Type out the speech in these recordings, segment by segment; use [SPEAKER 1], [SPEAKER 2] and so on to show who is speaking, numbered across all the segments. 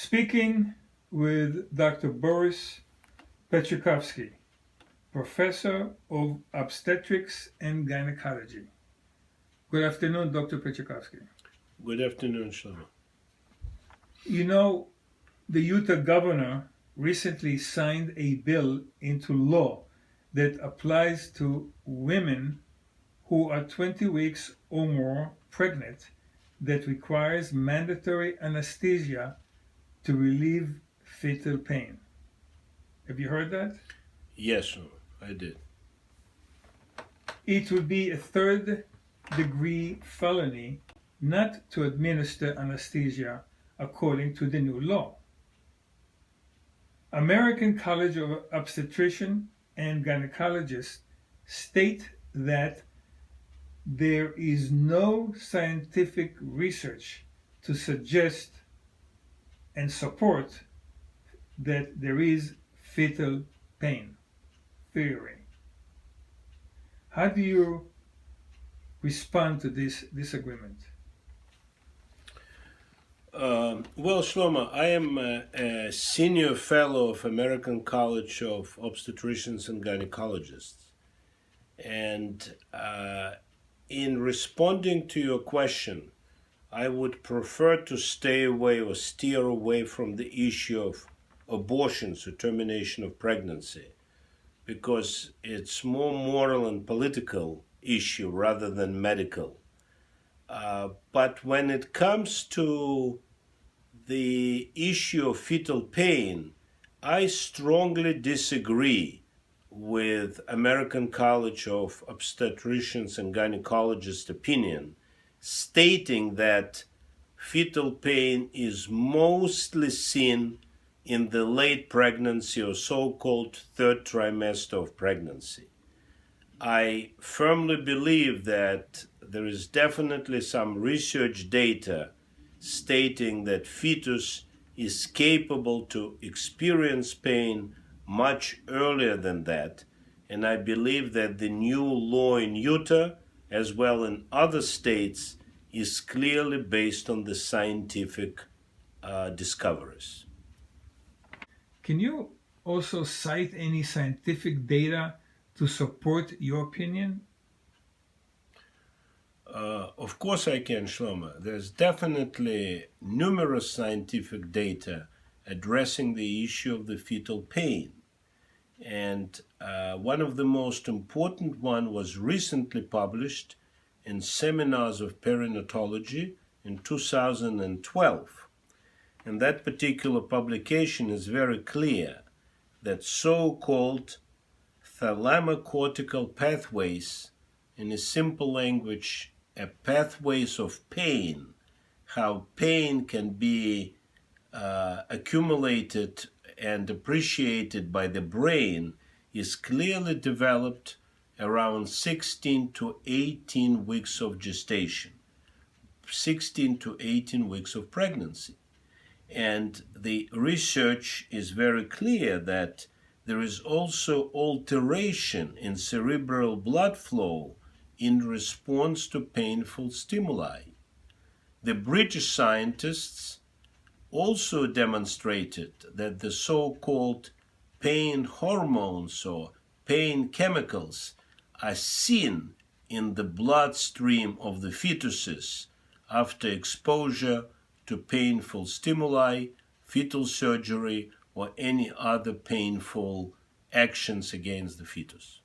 [SPEAKER 1] Speaking with Dr. Boris Petrikovsky, Professor of Obstetrics and Gynecology. Good afternoon, Dr. Petrikovsky.
[SPEAKER 2] Good afternoon, Shlomo.
[SPEAKER 1] You know, the Utah governor recently signed a bill into law that applies to women who are 20 weeks or more pregnant that requires mandatory anesthesia to relieve fetal pain. Have you heard that?
[SPEAKER 2] Yes, Shlomo, I did.
[SPEAKER 1] It would be a third degree felony not to administer anesthesia according to the new law. American College of Obstetricians and Gynecologists state that there is no scientific research to suggest and support that there is fetal pain theory. How do you respond to this disagreement?
[SPEAKER 2] Well, Shlomo, I am a senior fellow of American College of Obstetricians and Gynecologists. And in responding to your question, I would prefer to stay away or steer away from the issue of abortions or termination of pregnancy because it's more moral and political issue rather than medical. But when it comes to the issue of fetal pain, I strongly disagree with American College of Obstetricians and Gynecologists' opinion, stating that fetal pain is mostly seen in the late pregnancy or so-called third trimester of pregnancy. I firmly believe that there is definitely some research data stating that fetus is capable to experience pain much earlier than that, and I believe that the new law in Utah, as well in other states, is clearly based on the scientific discoveries.
[SPEAKER 1] Can you also cite any scientific data to support your opinion?
[SPEAKER 2] Of course I can, Shlomo. There's definitely numerous scientific data addressing the issue of the fetal pain. And one of the most important one was recently published in Seminars of Perinatology in 2012. And that particular publication is very clear that so-called thalamocortical pathways, in a simple language, pathways of pain, how pain can be accumulated and appreciated by the brain, is clearly developed around 16 to 18 weeks of gestation, 16 to 18 weeks of pregnancy. And the research is very clear that there is also alteration in cerebral blood flow in response to painful stimuli. The British scientists also demonstrated that the so-called pain hormones or pain chemicals are seen in the bloodstream of the fetuses after exposure to painful stimuli, fetal surgery, or any other painful actions against the fetus.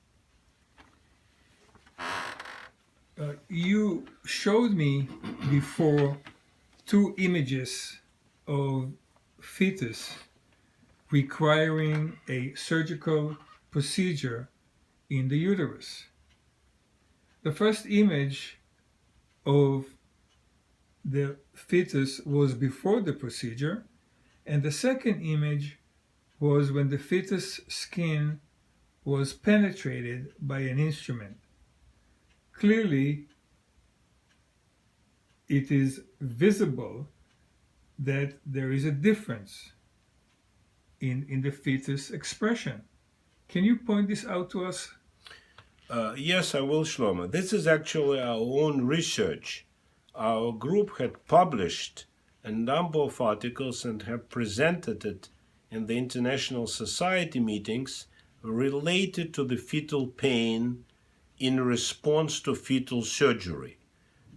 [SPEAKER 1] You showed me before two images of fetus requiring a surgical procedure in the uterus. The first image of the fetus was before the procedure, and the second image was when the fetus skin was penetrated by an instrument. Clearly, it is visible that there is a difference in the fetus expression. Can you point this out to us?
[SPEAKER 2] Yes, I will, Shlomo. This is actually our own research. Our group had published a number of articles and have presented it in the international society meetings related to the fetal pain in response to fetal surgery.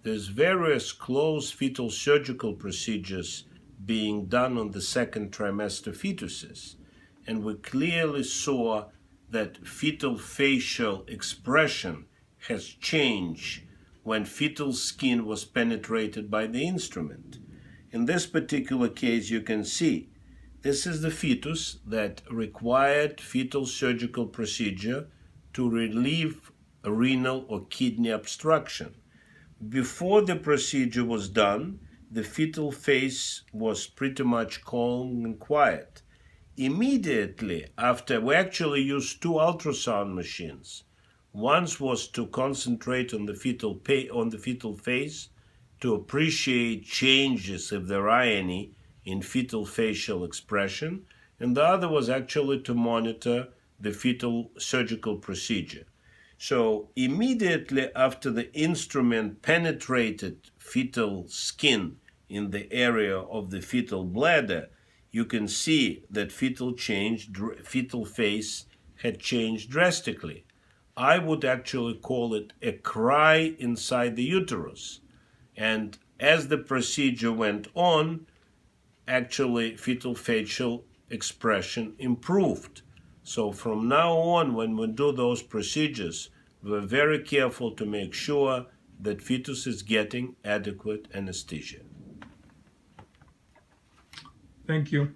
[SPEAKER 2] There's various closed fetal surgical procedures being done on the second trimester fetuses, and we clearly saw that fetal facial expression has changed when fetal skin was penetrated by the instrument. In this particular case, you can see this is the fetus that required fetal surgical procedure to relieve renal or kidney obstruction. Before the procedure was done, the fetal face was pretty much calm and quiet. Immediately after, we actually used two ultrasound machines. One was to concentrate on the fetal face to appreciate changes, if there are any, in fetal facial expression, and the other was actually to monitor the fetal surgical procedure. So immediately after the instrument penetrated fetal skin in the area of the fetal bladder, you can see that fetal face had changed drastically. I would actually call it a cry inside the uterus. And as the procedure went on, actually fetal facial expression improved. So from now on, when we do those procedures, we're very careful to make sure that fetus is getting adequate anesthesia.
[SPEAKER 1] Thank you.